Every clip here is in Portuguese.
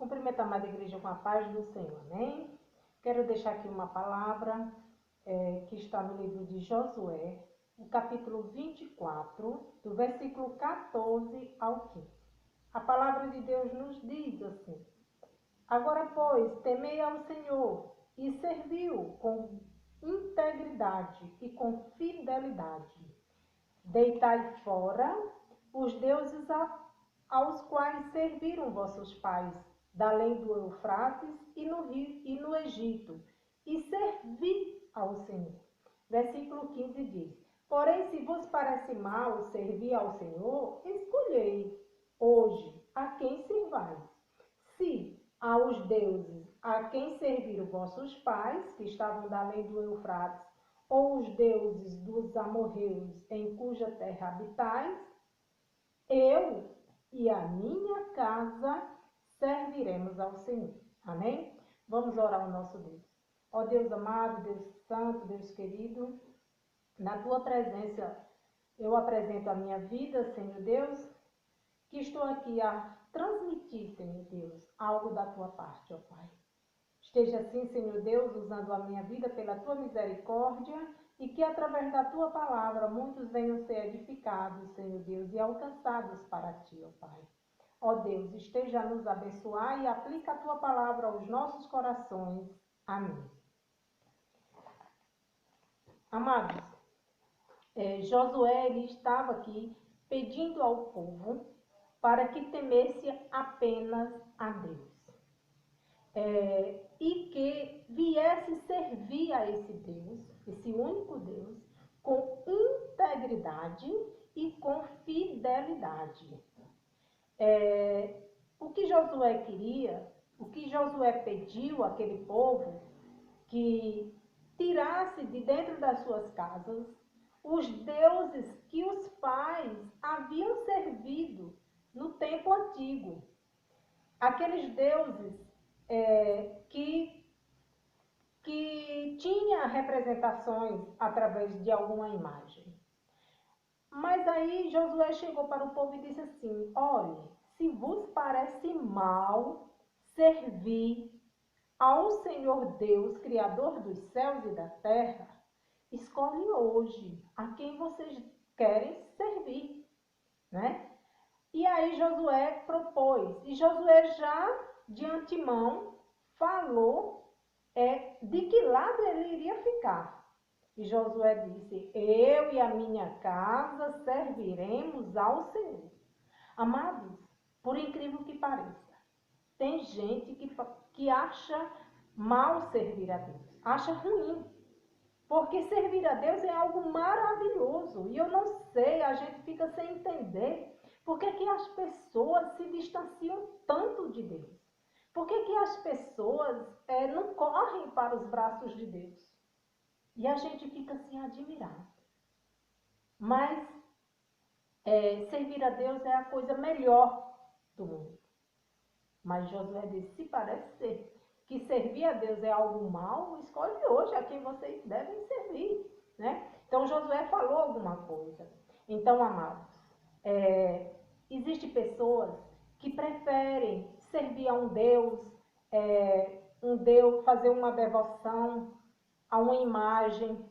Cumprimento a amada igreja com a paz do Senhor, amém? Quero deixar aqui uma palavra que está no livro de Josué, o capítulo 24, do versículo 14 ao 15. A palavra de Deus nos diz assim: Agora, pois, temei ao Senhor e serviu com integridade e com fidelidade. Deitai fora os deuses aos quais serviram vossos pais, da além do Eufrates e no Rio e no Egito, e servi ao Senhor. Versículo 15 diz: Porém, se vos parece mal servir ao Senhor, escolhei hoje a quem servais. Se aos deuses a quem serviram vossos pais, que estavam da além do Eufrates, ou os deuses dos amorreus em cuja terra habitais, eu e a minha casa serviremos ao Senhor. Amém? Vamos orar ao nosso Deus. Ó Deus amado, Deus santo, Deus querido, na tua presença eu apresento a minha vida, Senhor Deus, que estou aqui a transmitir, Senhor Deus, algo da tua parte, ó Pai. Esteja assim, Senhor Deus, usando a minha vida pela tua misericórdia e que através da tua palavra muitos venham ser edificados, Senhor Deus, e alcançados para ti, ó Pai. Ó Deus, esteja a nos abençoar e aplica a tua palavra aos nossos corações. Amém. Amados, Josué ele estava aqui pedindo ao povo para que temesse apenas a Deus. E que viesse servir a esse Deus, esse único Deus, com integridade e com fidelidade. O que Josué queria, o que Josué pediu àquele povo, que tirasse de dentro das suas casas os deuses que os pais haviam servido no tempo antigo. Aqueles deuses que tinha representações através de alguma imagem. Mas aí Josué chegou para o povo e disse assim: olhe, se vos parece mal servir ao Senhor Deus, Criador dos céus e da terra, escolhe hoje a quem vocês querem servir, né? E aí Josué propôs, e Josué já de antemão falou de que lado ele iria ficar. E Josué disse: eu e a minha casa serviremos ao Senhor. Amados, por incrível que pareça, tem gente que acha mal servir a Deus, acha ruim. Porque servir a Deus é algo maravilhoso. E eu não sei, a gente fica sem entender por que as pessoas se distanciam tanto de Deus. Por que as pessoas não correm para os braços de Deus? E a gente fica assim admirado. Mas servir a Deus é a coisa melhor do mundo. Mas Josué disse: se parece ser que servir a Deus é algo mal, escolhe hoje a quem vocês devem servir, né? Então Josué falou alguma coisa. Então, amados, existem pessoas que preferem servir a um Deus, fazer uma devoção a uma imagem,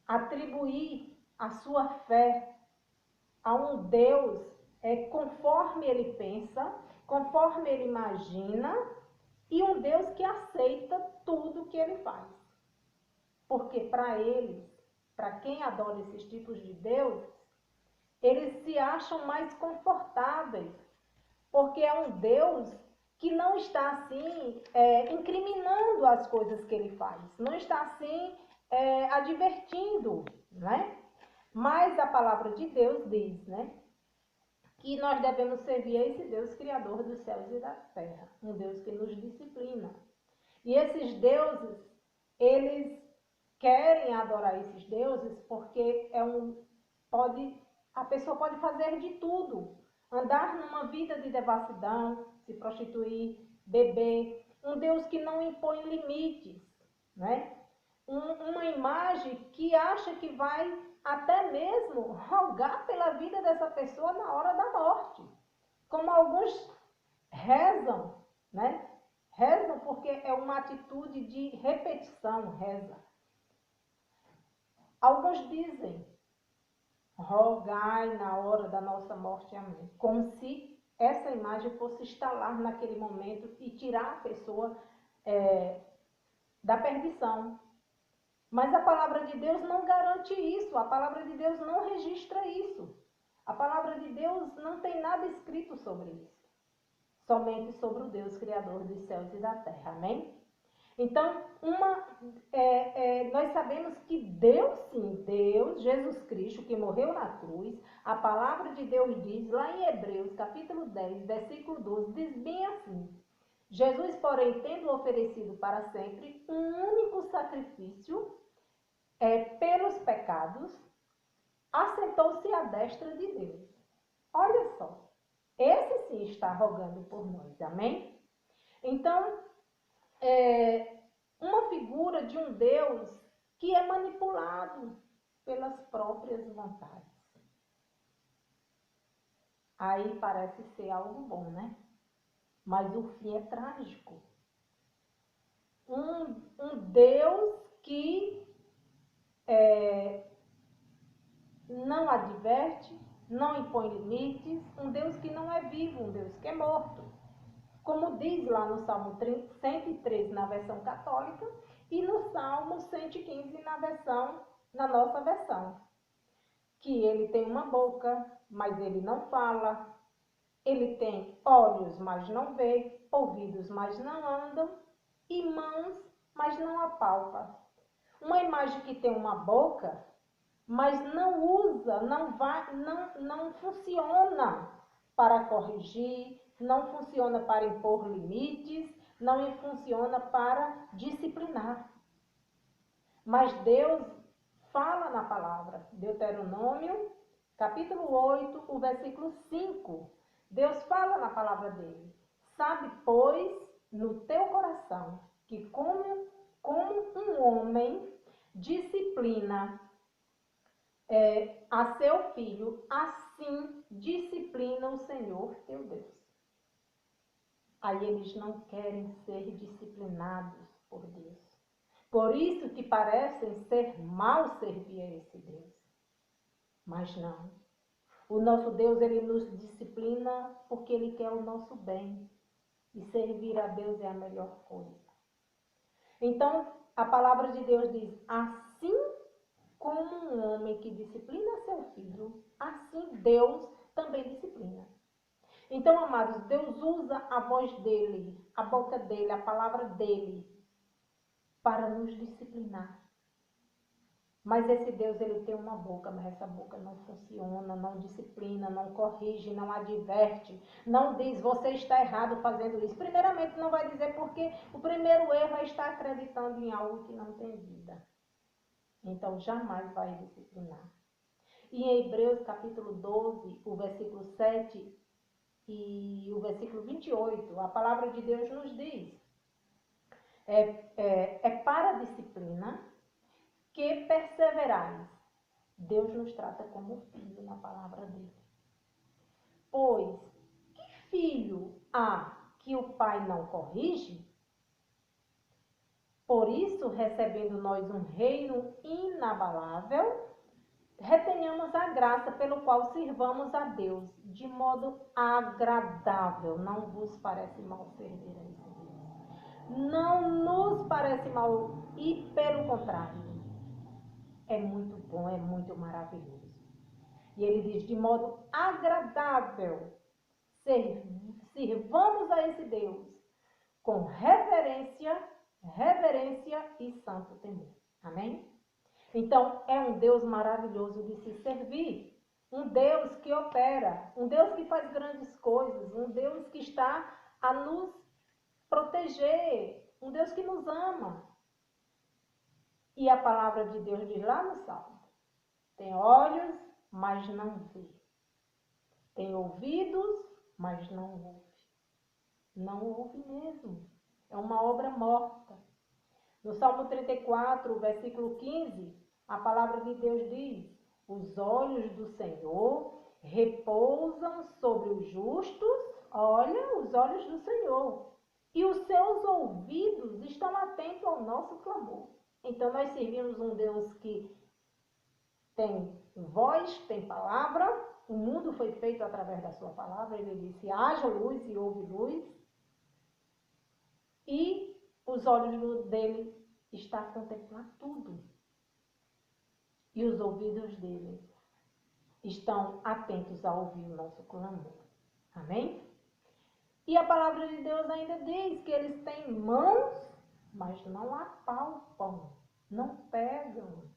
atribuir a sua fé a um Deus conforme ele pensa, conforme ele imagina, e um Deus que aceita tudo que ele faz. Porque para eles, para quem adora esses tipos de deuses, eles se acham mais confortáveis, porque é um Deus que não está assim incriminando as coisas que ele faz, não está assim advertindo, né? Mas a palavra de Deus diz, né, que nós devemos servir a esse Deus criador dos céus e da terra, um Deus que nos disciplina. E esses deuses, eles querem adorar esses deuses porque a pessoa pode fazer de tudo, andar numa vida de devassidão, se prostituir, beber, um Deus que não impõe limites, né? Uma imagem que acha que vai até mesmo rogar pela vida dessa pessoa na hora da morte. Como alguns rezam né? Rezam porque é uma atitude de repetição, reza. Alguns dizem, rogai na hora da nossa morte, amém. Como se essa imagem fosse instalar naquele momento e tirar a pessoa da perdição. Mas a palavra de Deus não garante isso, a palavra de Deus não registra isso. A palavra de Deus não tem nada escrito sobre isso. Somente sobre o Deus Criador dos céus e da terra, amém? Então, nós sabemos que Deus, sim, Deus, Jesus Cristo, que morreu na cruz, a palavra de Deus diz, lá em Hebreus, capítulo 10, versículo 12, diz bem assim, Jesus, porém, tendo oferecido para sempre um único sacrifício pelos pecados, assentou-se à destra de Deus. Olha só, esse sim está rogando por nós, amém? Então, uma figura de um Deus que é manipulado pelas próprias vontades. Aí parece ser algo bom, né? Mas o fim é trágico. Um Deus que não adverte, não impõe limites, um Deus que não é vivo, um Deus que é morto. Como diz lá no Salmo 103 na versão católica e no Salmo 115 na nossa versão. Que ele tem uma boca, mas ele não fala. Ele tem olhos, mas não vê, ouvidos, mas não andam, e mãos, mas não apalpa. Uma imagem que tem uma boca, mas não usa, não funciona para corrigir, não funciona para impor limites, não funciona para disciplinar. Mas Deus fala na palavra, Deuteronômio, capítulo 8, o versículo 5. Deus fala na palavra dele. Sabe, pois, no teu coração, que como um homem disciplina a seu filho, assim disciplina o Senhor teu Deus. Aí eles não querem ser disciplinados por Deus. Por isso que parecem ser mal servir a esse Deus. Mas não. O nosso Deus, ele nos disciplina porque ele quer o nosso bem. E servir a Deus é a melhor coisa. Então, a palavra de Deus diz, assim como um homem que disciplina seu filho, assim Deus também disciplina. Então, amados, Deus usa a voz dele, a boca dele, a palavra dele, para nos disciplinar. Mas esse Deus, ele tem uma boca, mas essa boca não funciona, não disciplina, não corrige, não adverte, não diz, você está errado fazendo isso. Primeiramente, não vai dizer porque o primeiro erro é estar acreditando em algo que não tem vida. Então, jamais vai disciplinar. E em Hebreus, capítulo 12, o versículo 7 e o versículo 28, a palavra de Deus nos diz, para a disciplina que perseverais. Deus nos trata como filho na palavra dele. Pois, que filho há que o pai não corrige? Por isso, recebendo nós um reino inabalável, retenhamos a graça pelo qual sirvamos a Deus de modo agradável. Não vos parece mal servir a esse Deus. Não nos parece mal e, pelo contrário, é muito bom, é muito maravilhoso. E ele diz, de modo agradável, sirvamos a esse Deus com reverência e santo temor. Amém? Então, é um Deus maravilhoso de se servir. Um Deus que opera, um Deus que faz grandes coisas, um Deus que está a nos proteger, um Deus que nos ama. E a palavra de Deus diz lá no Salmo, tem olhos, mas não vê. Tem ouvidos, mas não ouve. Não ouve mesmo. É uma obra morta. No Salmo 34, versículo 15, a palavra de Deus diz, os olhos do Senhor repousam sobre os justos. Olha, os olhos do Senhor. e os seus ouvidos estão atentos ao nosso clamor. Então nós servimos um Deus que tem voz, tem palavra, o mundo foi feito através da sua palavra, ele disse, haja luz e houve luz, e os olhos dele estão a contemplar tudo, e os ouvidos dele estão atentos a ouvir o nosso clamor. Amém? E a palavra de Deus ainda diz que eles têm mãos, mas não apalpam, não pegam.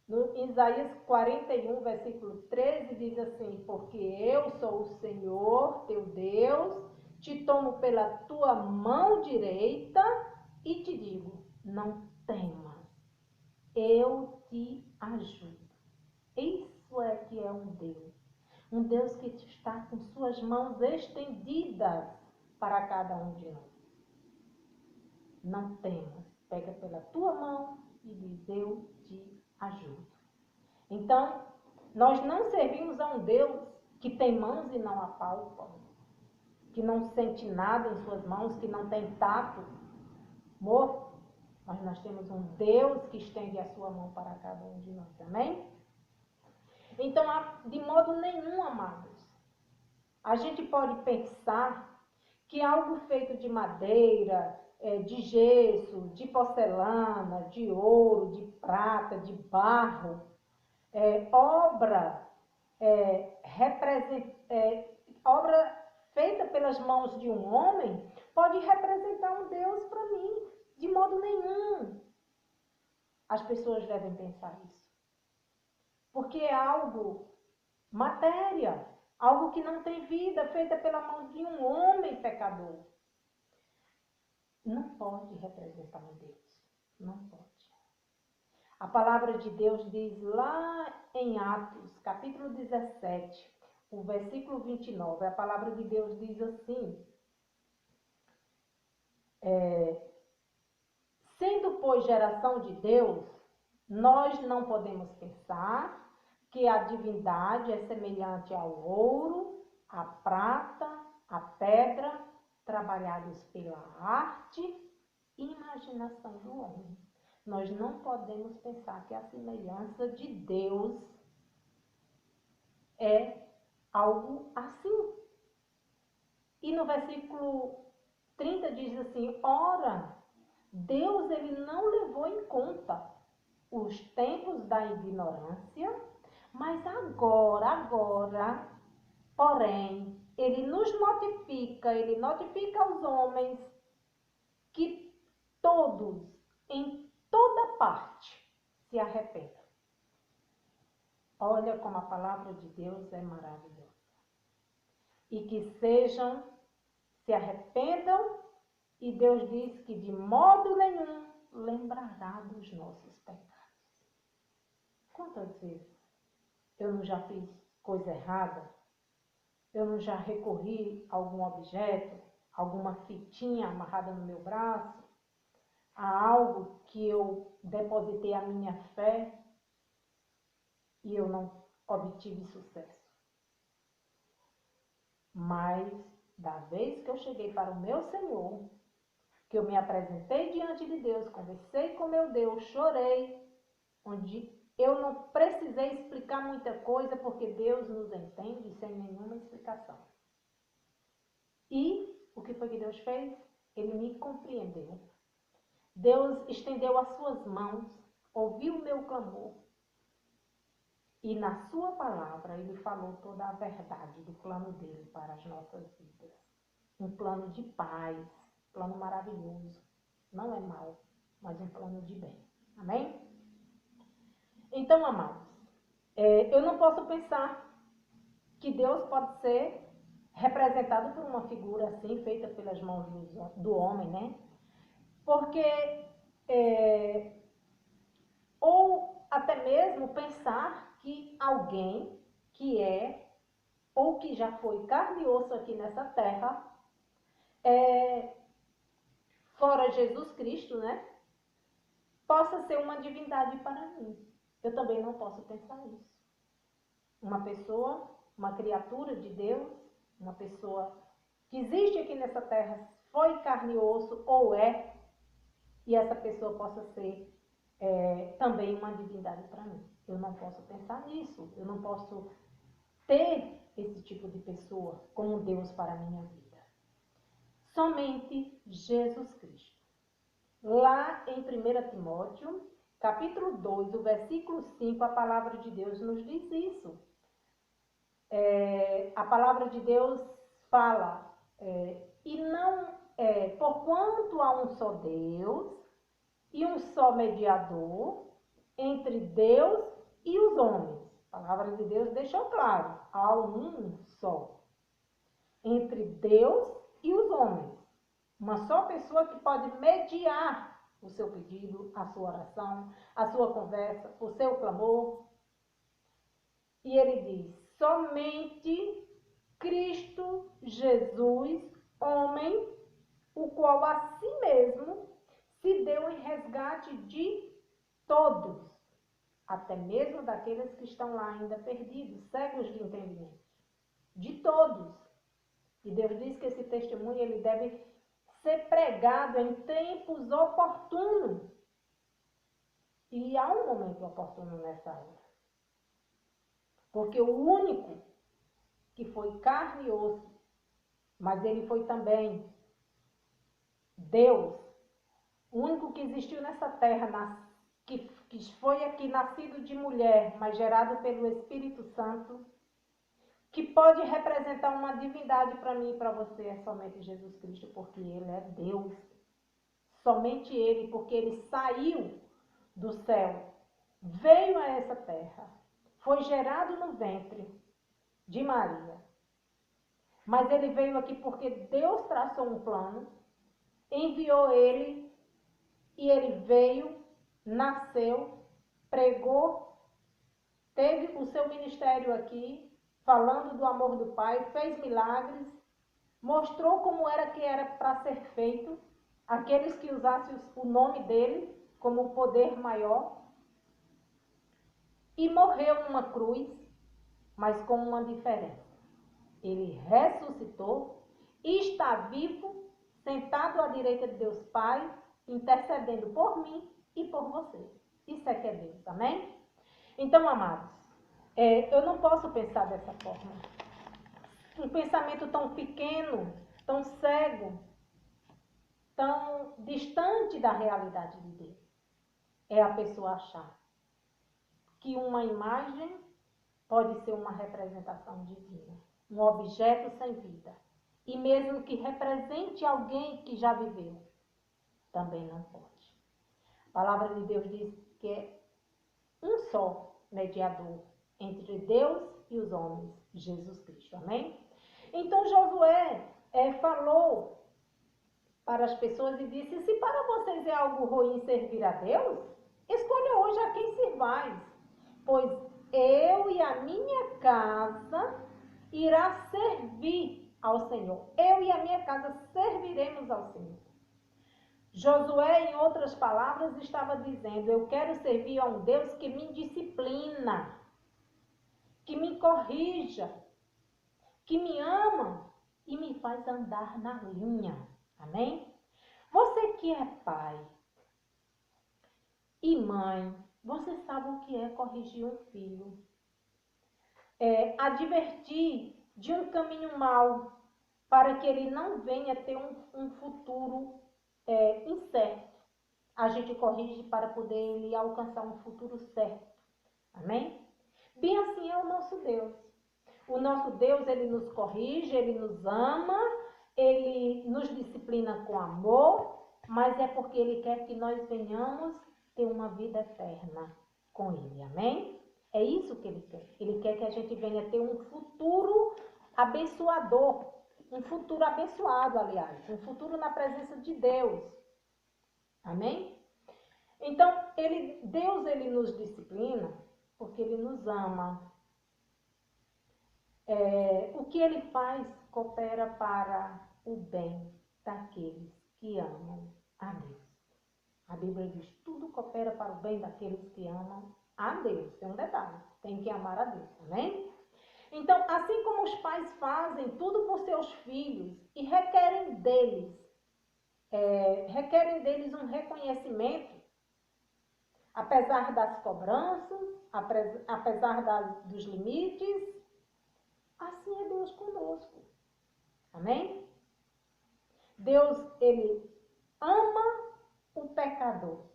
No Isaías 41, versículo 13, diz assim, porque eu sou o Senhor, teu Deus, te tomo pela tua mão direita e te digo, não temas, eu te ajudo. Isso é que é um Deus que está com suas mãos estendidas para cada um de nós. Não temas, pega pela tua mão e diz, eu te ajudo. Então, nós não servimos a um Deus que tem mãos e não apalpa, que não sente nada em suas mãos, que não tem tato, amor, mas nós temos um Deus que estende a sua mão para cada um de nós, amém? Então, de modo nenhum, amados, a gente pode pensar que algo feito de madeira, de gesso, de porcelana, de ouro, de prata, de barro, obra feita pelas mãos de um homem, pode representar um Deus para mim. De modo nenhum. As pessoas devem pensar isso. Porque é algo, matéria, algo que não tem vida, feita pela mão de um homem pecador. Não pode representar um Deus. Não pode. A palavra de Deus diz lá em Atos, capítulo 17, o versículo 29, a palavra de Deus diz assim, sendo, pois, geração de Deus, nós não podemos pensar que a divindade é semelhante ao ouro, à prata, à pedra, trabalhados pela arte e imaginação do homem. Nós não podemos pensar que a semelhança de Deus é algo assim. E no versículo 30 diz assim, ora, Deus ele não levou em conta os tempos da ignorância, mas agora, porém, ele notifica aos homens que todos, em toda parte, se arrependam. Olha como a palavra de Deus é maravilhosa. E que se arrependam, e Deus diz que de modo nenhum lembrará dos nossos pecados. Quantas vezes eu não já fiz coisa errada? Eu não já recorri a algum objeto, alguma fitinha amarrada no meu braço, a algo que eu depositei a minha fé e eu não obtive sucesso. Mas, da vez que eu cheguei para o meu Senhor, que eu me apresentei diante de Deus, conversei com meu Deus, chorei, onde eu não precisei explicar muita coisa, porque Deus nos entende sem nenhuma explicação. E o que foi que Deus fez? Ele me compreendeu. Deus estendeu as suas mãos, ouviu o meu clamor, e na sua palavra ele falou toda a verdade do plano dele para as nossas vidas. Um plano de paz, plano maravilhoso. Não é mau, mas um plano de bem. Amém? Então, amados, eu não posso pensar que Deus pode ser representado por uma figura assim, feita pelas mãos do homem, né? Porque, ou até mesmo pensar que alguém que é, ou que já foi carne e osso aqui nessa terra, fora Jesus Cristo, né? Possa ser uma divindade para mim. Eu também não posso pensar isso. Uma pessoa, uma criatura de Deus, uma pessoa que existe aqui nessa terra foi carne e osso ou é, e essa pessoa possa ser também uma divindade para mim. Eu não posso pensar nisso, eu não posso ter esse tipo de pessoa como Deus para a minha vida. Somente Jesus Cristo. Lá em 1 Timóteo, capítulo 2, o versículo 5, a palavra de Deus nos diz isso. A palavra de Deus fala, porquanto há um só Deus e um só mediador entre Deus e os homens. A palavra de Deus deixou claro, há um só entre Deus e os homens. Uma só pessoa que pode mediar o seu pedido, a sua oração, a sua conversa, o seu clamor. E ele diz, somente Cristo Jesus, homem, o qual a si mesmo se deu em resgate de todos, até mesmo daqueles que estão lá ainda perdidos, cegos de entendimento, de todos. E Deus diz que esse testemunho ele deve ser pregado em tempos oportunos. E há um momento oportuno nessa hora. Porque o único que foi carne e osso, mas ele foi também Deus, o único que existiu nessa terra, que foi aqui nascido de mulher, mas gerado pelo Espírito Santo, que pode representar uma divindade para mim e para você, é somente Jesus Cristo, porque Ele é Deus. Somente Ele, porque Ele saiu do céu, veio a essa terra, foi gerado no ventre de Maria. Mas Ele veio aqui porque Deus traçou um plano, enviou Ele, e Ele veio, nasceu, pregou, teve o seu ministério aqui, falando do amor do Pai, fez milagres, mostrou como era que era para ser feito, aqueles que usassem o nome dele como o poder maior, e morreu numa cruz, mas com uma diferença. Ele ressuscitou e está vivo, sentado à direita de Deus Pai, intercedendo por mim e por você. Isso é que é Deus, amém? Então, amados, eu não posso pensar dessa forma. Um pensamento tão pequeno, tão cego, tão distante da realidade de Deus. É a pessoa achar que uma imagem pode ser uma representação divina, um objeto sem vida. E mesmo que represente alguém que já viveu, também não pode. A palavra de Deus diz que é um só mediador entre Deus e os homens, Jesus Cristo. Amém? Então Josué falou para as pessoas e disse, se para vocês é algo ruim servir a Deus, escolha hoje a quem servais, pois eu e a minha casa irá servir ao Senhor. Eu e a minha casa serviremos ao Senhor. Josué, em outras palavras, estava dizendo, eu quero servir a um Deus que me disciplina, que me corrija, que me ama e me faz andar na linha. Amém? Você que é pai e mãe, você sabe o que é corrigir um filho. Advertir de um caminho mau, para que ele não venha ter um futuro incerto. A gente corrige para poder ele alcançar um futuro certo. Amém? Bem assim é o nosso Deus. O nosso Deus, ele nos corrige, ele nos ama, ele nos disciplina com amor, mas é porque ele quer que nós venhamos ter uma vida eterna com ele. Amém? É isso que ele quer. Ele quer que a gente venha ter um futuro abençoador, um futuro abençoado, aliás, um futuro na presença de Deus. Amém? Então, Deus ele nos disciplina porque ele nos ama. O que ele faz coopera para o bem daqueles que amam a Deus. A Bíblia diz, tudo coopera para o bem daqueles que amam a Deus. Tem um detalhe, tem que amar a Deus, amém? Então, assim como os pais fazem tudo por seus filhos e requerem deles requerem deles um reconhecimento, apesar das cobranças, apesar dos limites. Assim é Deus conosco. Amém? Deus, ele ama o pecador,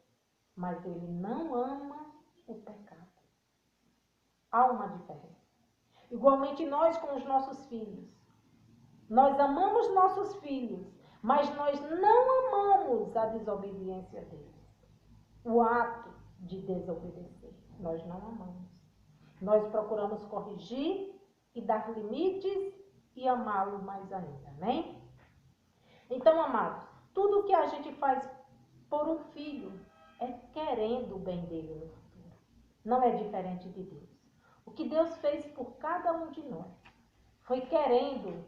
mas ele não ama o pecado. Há uma diferença. Igualmente nós com os nossos filhos. Nós amamos nossos filhos, mas nós não amamos a desobediência deles. O ato de desobedecer, nós não amamos. Nós procuramos corrigir e dar limites e amá-lo mais ainda, amém? Então, amados, tudo que a gente faz por um filho é querendo o bem dele no futuro. Não é diferente de Deus. O que Deus fez por cada um de nós foi querendo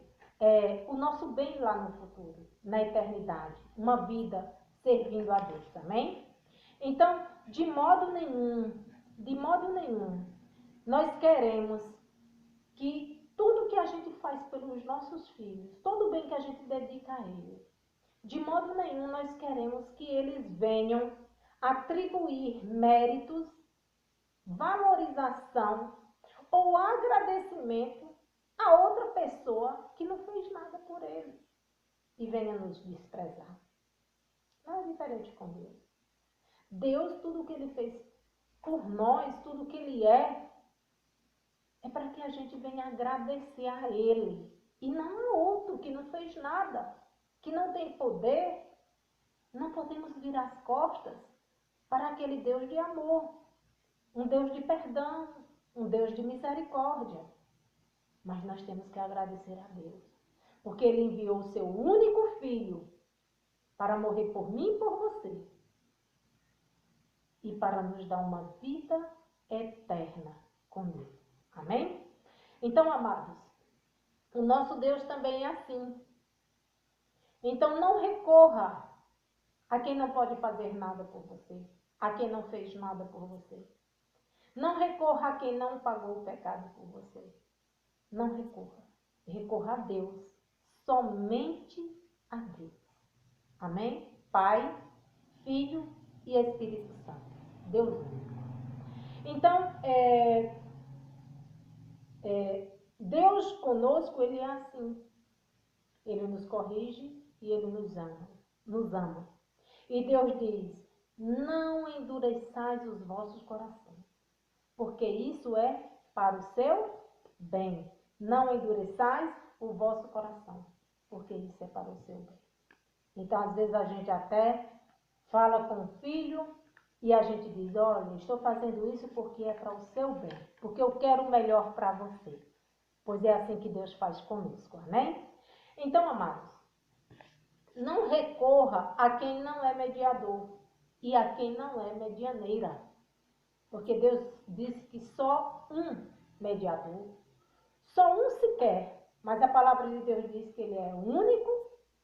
o nosso bem lá no futuro, na eternidade, uma vida servindo a Deus, amém? Então, de modo nenhum, nós queremos que tudo que a gente faz pelos nossos filhos, todo o bem que a gente dedica a eles, de modo nenhum nós queremos que eles venham atribuir méritos, valorização ou agradecimento a outra pessoa que não fez nada por eles e venha nos desprezar. Não é diferente com Deus. Deus, tudo o que ele fez por nós, tudo o que ele é para que a gente venha agradecer a ele e não a outro que não fez nada, que não tem poder. Não podemos virar as costas para aquele Deus de amor, um Deus de perdão, um Deus de misericórdia. Mas nós temos que agradecer a Deus, porque ele enviou o seu único filho para morrer por mim e por você e para nos dar uma vida eterna com ele. Amém? Então, amados, o nosso Deus também é assim. Então, não recorra a quem não pode fazer nada por você, a quem não fez nada por você. Não recorra a quem não pagou o pecado por você. Não recorra. Recorra a Deus. Somente a Deus. Amém? Pai, Filho e Espírito Santo. Deus único. Então, Deus conosco, ele é assim. Ele nos corrige e ele nos ama. E Deus diz, não endureçais os vossos corações, porque isso é para o seu bem. Não endureçais o vosso coração, porque isso é para o seu bem. Então, às vezes, a gente até fala com o filho e a gente diz, olha, estou fazendo isso porque é para o seu bem, porque eu quero o melhor para você. Pois é assim que Deus faz conosco, amém? Então, amados, não recorra a quem não é mediador e a quem não é medianeira. Porque Deus disse que só um mediador, só um sequer, mas a palavra de Deus diz que ele é único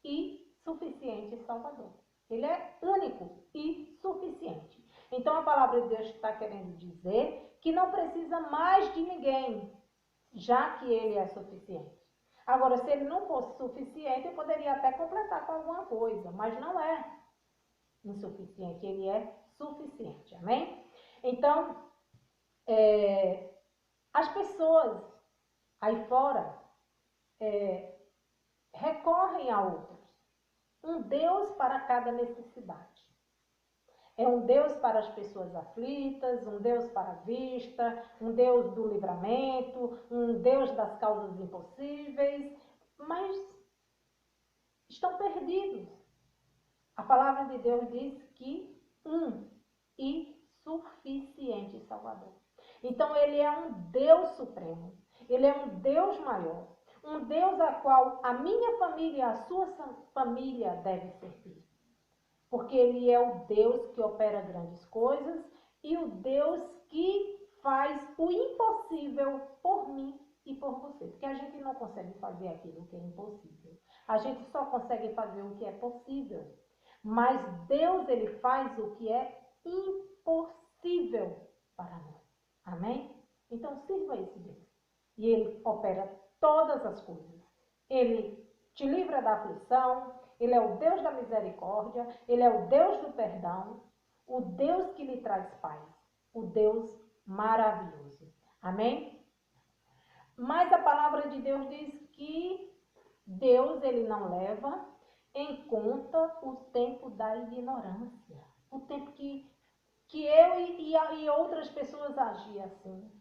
e suficiente Salvador. Ele é único e suficiente. Então a palavra de Deus está querendo dizer que não precisa mais de ninguém, já que ele é suficiente. Agora, se ele não fosse suficiente, eu poderia até completar com alguma coisa, mas não é insuficiente, ele é suficiente, amém? Então, as pessoas aí fora recorrem a outros. Um Deus para cada necessidade. É um Deus para as pessoas aflitas, um Deus para a vista, um Deus do livramento, um Deus das causas impossíveis, mas estão perdidos. A palavra de Deus diz que um e suficiente Salvador. Então ele é um Deus supremo, ele é um Deus maior, um Deus a qual a minha família e a sua família devem servir. Porque ele é o Deus que opera grandes coisas e o Deus que faz o impossível por mim e por você. Porque a gente não consegue fazer aquilo que é impossível. A gente só consegue fazer o que é possível. Mas Deus, ele faz o que é impossível para nós. Amém? Então sirva esse Deus. E ele opera todas as coisas. Ele te livra da aflição, Ele é o Deus da misericórdia, Ele é o Deus do perdão, o Deus que lhe traz paz, o Deus maravilhoso. Amém? Mas a palavra de Deus diz que Deus, ele não leva em conta o tempo da ignorância, o tempo que eu e outras pessoas agiam assim,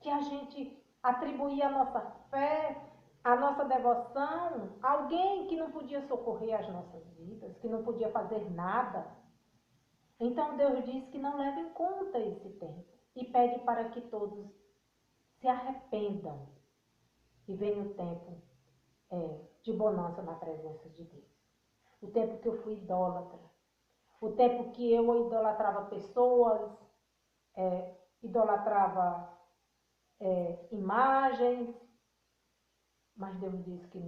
que a gente atribuía a nossa fé, a nossa devoção a alguém que não podia socorrer as nossas vidas, que não podia fazer nada. Então Deus diz que não leva em conta esse tempo e pede para que todos se arrependam e venha o tempo de bonança na presença de Deus. O tempo que eu fui idólatra, o tempo que eu idolatrava pessoas, idolatrava imagens, mas Deus diz que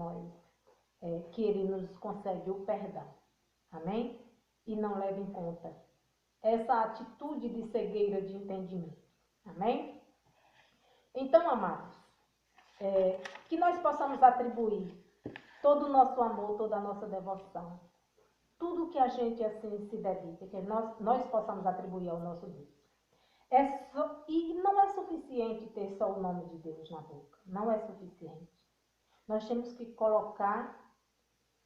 que Ele nos concede o perdão. Amém? E não leva em conta essa atitude de cegueira de entendimento. Amém? Então, amados, que nós possamos atribuir todo o nosso amor, toda a nossa devoção, tudo que a gente assim se dedica, que nós possamos atribuir ao nosso Deus. E não é suficiente ter só o nome de Deus na boca. Não é suficiente. Nós temos que colocar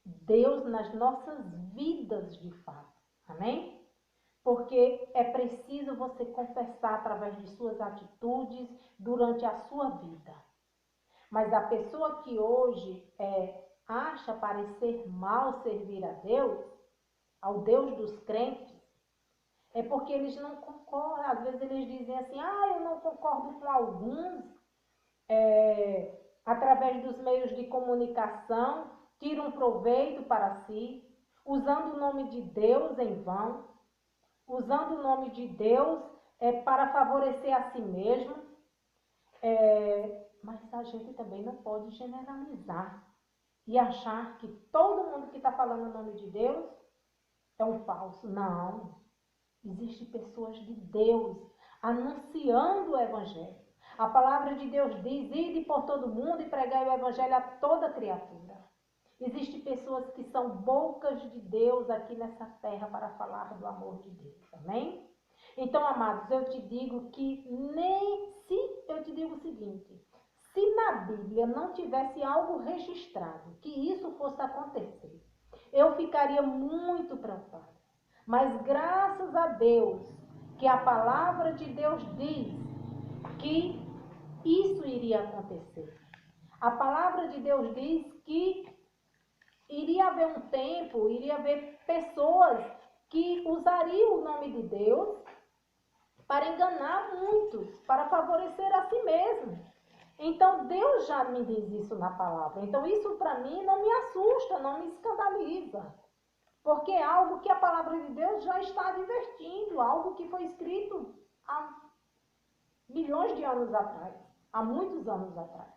Deus nas nossas vidas de fato. Amém? Porque é preciso você confessar através de suas atitudes durante a sua vida. Mas a pessoa que hoje acha parecer mal servir a Deus, ao Deus dos crentes, é porque eles não concordam. Às vezes eles dizem assim, eu não concordo com alguns, através dos meios de comunicação, tiram proveito para si, usando o nome de Deus em vão, usando o nome de Deus para favorecer a si mesmo. Mas a gente também não pode generalizar e achar que todo mundo que está falando o nome de Deus é um falso. Não. Existem pessoas de Deus anunciando o Evangelho. A palavra de Deus diz, ide por todo mundo e pregai o Evangelho a toda criatura. Existem pessoas que são bocas de Deus aqui nessa terra para falar do amor de Deus. Amém? Então, amados, eu te digo eu te digo o seguinte, se na Bíblia não tivesse algo registrado que isso fosse acontecer, eu ficaria muito preocupada. Mas graças a Deus que a palavra de Deus diz que isso iria acontecer. A palavra de Deus diz que iria haver um tempo, iria haver pessoas que usariam o nome de Deus para enganar muitos, para favorecer a si mesmo. Então, Deus já me diz isso na palavra. Então, isso para mim não me assusta, não me escandaliza. Porque é algo que a palavra de Deus já está advertindo, algo que foi escrito há milhões de anos atrás, há muitos anos atrás.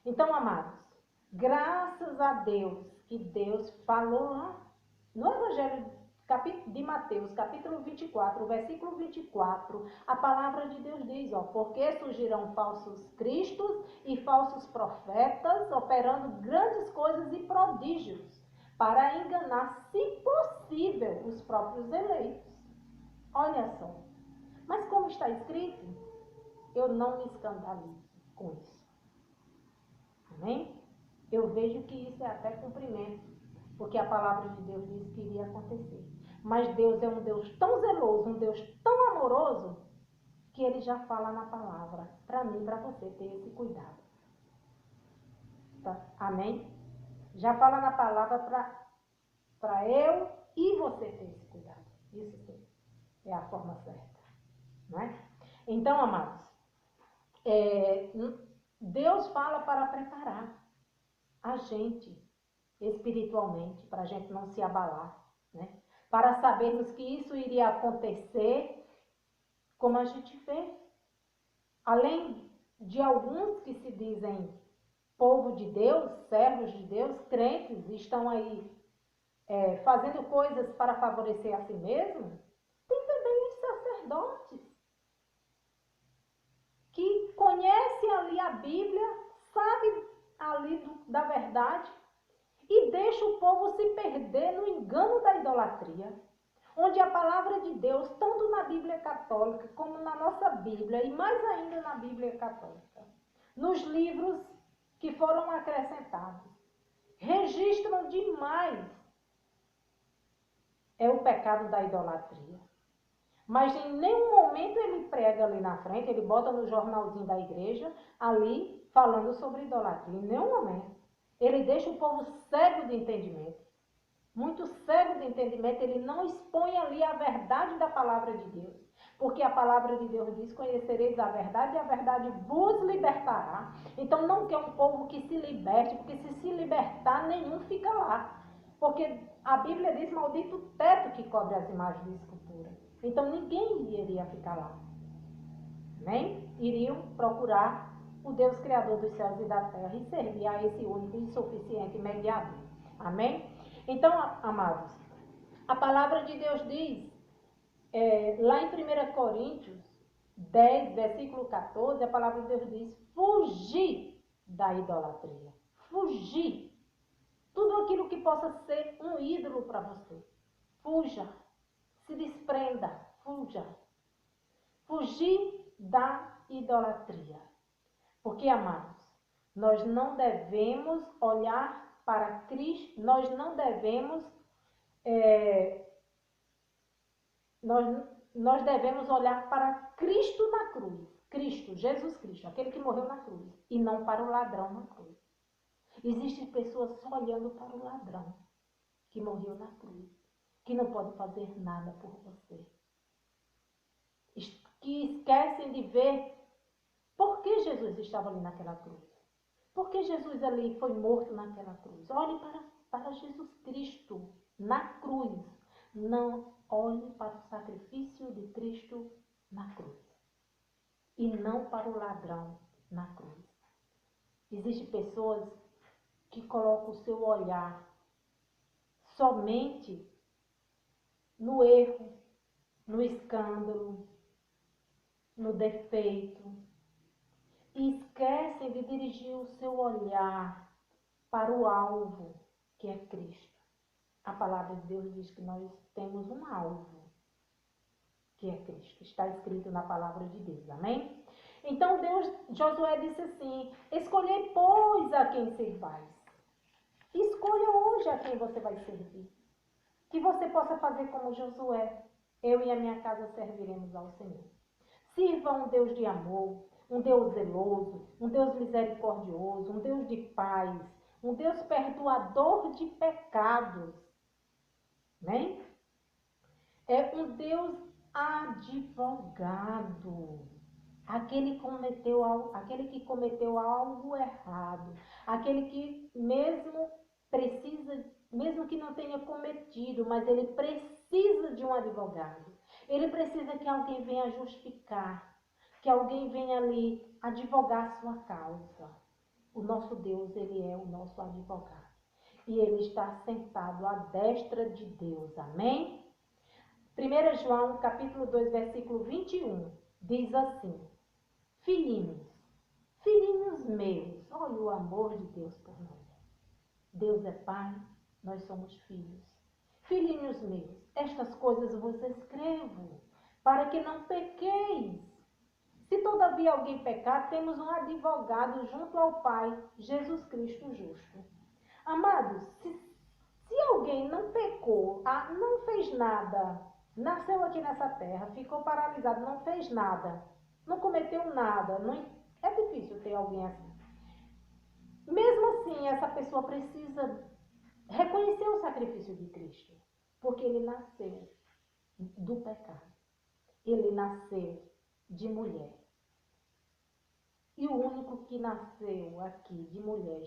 Então, amados, graças a Deus que Deus falou lá no Evangelho de Mateus, capítulo 24, versículo 24, a palavra de Deus diz, porque surgirão falsos cristos e falsos profetas, operando grandes coisas e prodígios, para enganar, se possível, os próprios eleitos. Olha só. Mas como está escrito, eu não me escandalizo com isso. Amém? Eu vejo que isso é até cumprimento, porque a palavra de Deus diz que iria acontecer. Mas Deus é um Deus tão zeloso, um Deus tão amoroso, que Ele já fala na palavra, para mim, para você ter esse cuidado. Tá? Amém? Já fala na palavra para eu e você ter esse cuidado. Isso sim, é a forma certa. Não é? Então, amados, Deus fala para preparar a gente espiritualmente, para a gente não se abalar, né? Para sabermos que isso iria acontecer, como a gente vê. Além de alguns que se dizem povo de Deus, servos de Deus, crentes, estão aí fazendo coisas para favorecer a si mesmo, tem também os sacerdotes que conhecem ali a Bíblia, sabem ali da verdade e deixa o povo se perder no engano da idolatria, onde a palavra de Deus, tanto na Bíblia Católica como na nossa Bíblia, e mais ainda na Bíblia Católica, nos livros que foram acrescentados, registram demais o pecado da idolatria. Mas em nenhum momento ele prega ali na frente, ele bota no jornalzinho da igreja, ali, falando sobre idolatria. Em nenhum momento. Ele deixa o povo cego de entendimento. Muito cego de entendimento, ele não expõe ali a verdade da palavra de Deus. Porque a palavra de Deus diz, conhecereis a verdade e a verdade vos libertará. Então não quer um povo que se liberte, porque se libertar, nenhum fica lá. Porque a Bíblia diz, maldito o teto que cobre as imagens de escultura. Então ninguém iria ficar lá. Amém? Iriam procurar o Deus Criador dos céus e da terra e servir a esse único e suficiente mediador. Amém? Então, amados, a palavra de Deus diz, lá em 1 Coríntios 10, versículo 14, a palavra de Deus diz, fugir da idolatria. Fugir. Tudo aquilo que possa ser um ídolo para você. Fuja. Se desprenda. Fuja. Fugir da idolatria. Porque, amados, nós não devemos olhar para Cristo, nós não devemos, nós devemos olhar para Cristo na cruz. Cristo, Jesus Cristo, aquele que morreu na cruz, e não para o ladrão na cruz. Existem pessoas só olhando para o ladrão que morreu na cruz, que não pode fazer nada por você. Que esquecem de ver por que Jesus estava ali naquela cruz. Por que Jesus ali foi morto naquela cruz? Olhe para Jesus Cristo na cruz. Não olhe para o sacrifício de Cristo na cruz. E não para o ladrão na cruz. Existem pessoas que colocam o seu olhar somente no erro, no escândalo, no defeito. E esquecem de dirigir o seu olhar para o alvo, que é Cristo. A palavra de Deus diz que nós temos um alvo, que é Cristo. Está escrito na palavra de Deus, amém? Então Josué disse assim, escolhei, pois, a quem servais. Escolha hoje a quem você vai servir. Que você possa fazer como Josué. Eu e a minha casa serviremos ao Senhor. Sirva um Deus de amor, um Deus zeloso, um Deus misericordioso, um Deus de paz, um Deus perdoador de pecados. Né? É um Deus advogado. Aquele que cometeu algo errado. Aquele que mesmo que não tenha cometido, mas ele precisa de um advogado. Ele precisa que alguém venha justificar, que alguém venha ali advogar a sua causa. O nosso Deus, ele é o nosso advogado. E ele está sentado à destra de Deus. Amém? 1 João, capítulo 2, versículo 21, diz assim, filhinhos meus, olha o amor de Deus por nós. Deus é Pai, nós somos filhos. Filhinhos meus, estas coisas vos escrevo, para que não pequeis. Se todavia alguém pecar, temos um advogado junto ao Pai, Jesus Cristo justo. Amados, se alguém não pecou, não fez nada, nasceu aqui nessa terra, ficou paralisado, não fez nada, não cometeu nada, é difícil ter alguém assim. Mesmo assim, essa pessoa precisa reconhecer o sacrifício de Cristo, porque ele nasceu do pecado. Ele nasceu de mulher. E o único que nasceu aqui de mulher,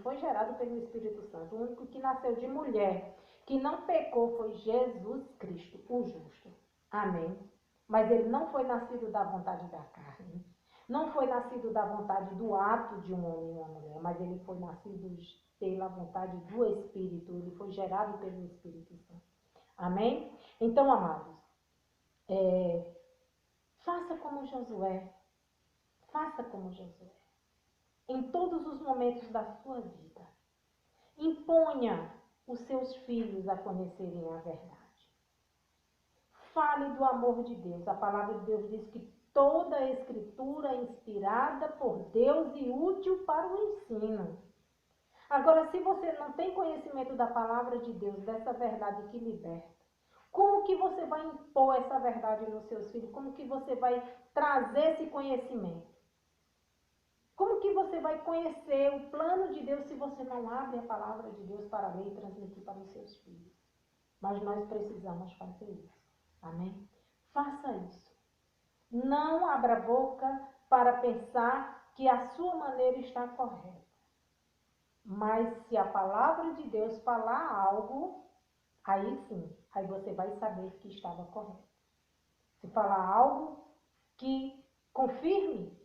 foi gerado pelo Espírito Santo, o único que nasceu de mulher, que não pecou, foi Jesus Cristo, o justo. Amém? Mas ele não foi nascido da vontade da carne. Não foi nascido da vontade do ato de um homem e uma mulher, mas ele foi nascido pela vontade do Espírito. Ele foi gerado pelo Espírito Santo. Amém? Então, amados, faça como Josué. Faça como Josué. Em todos os momentos da sua vida. Imponha os seus filhos a conhecerem a verdade. Fale do amor de Deus. A palavra de Deus diz que toda a escritura é inspirada por Deus e útil para o ensino. Agora, se você não tem conhecimento da palavra de Deus, dessa verdade que liberta, como que você vai impor essa verdade nos seus filhos? Como que você vai trazer esse conhecimento? Como que você vai conhecer o plano de Deus se você não abre a palavra de Deus para ler e transmitir para os seus filhos? Mas nós precisamos fazer isso. Amém? Faça isso. Não abra a boca para pensar que a sua maneira está correta. Mas se a palavra de Deus falar algo, aí sim, aí você vai saber que estava correto. Se falar algo que confirme,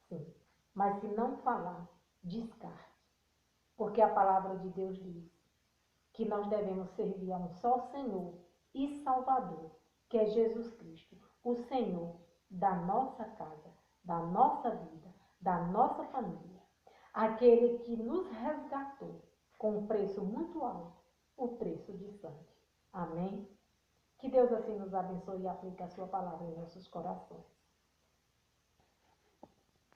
sim. Mas se não falar, descarte. Porque a palavra de Deus diz que nós devemos servir a um só Senhor e Salvador, que é Jesus Cristo, o Senhor da nossa casa, da nossa vida, da nossa família. Aquele que nos resgatou com um preço muito alto, o preço de sangue. Amém? Que Deus assim nos abençoe e aplique a sua palavra em nossos corações.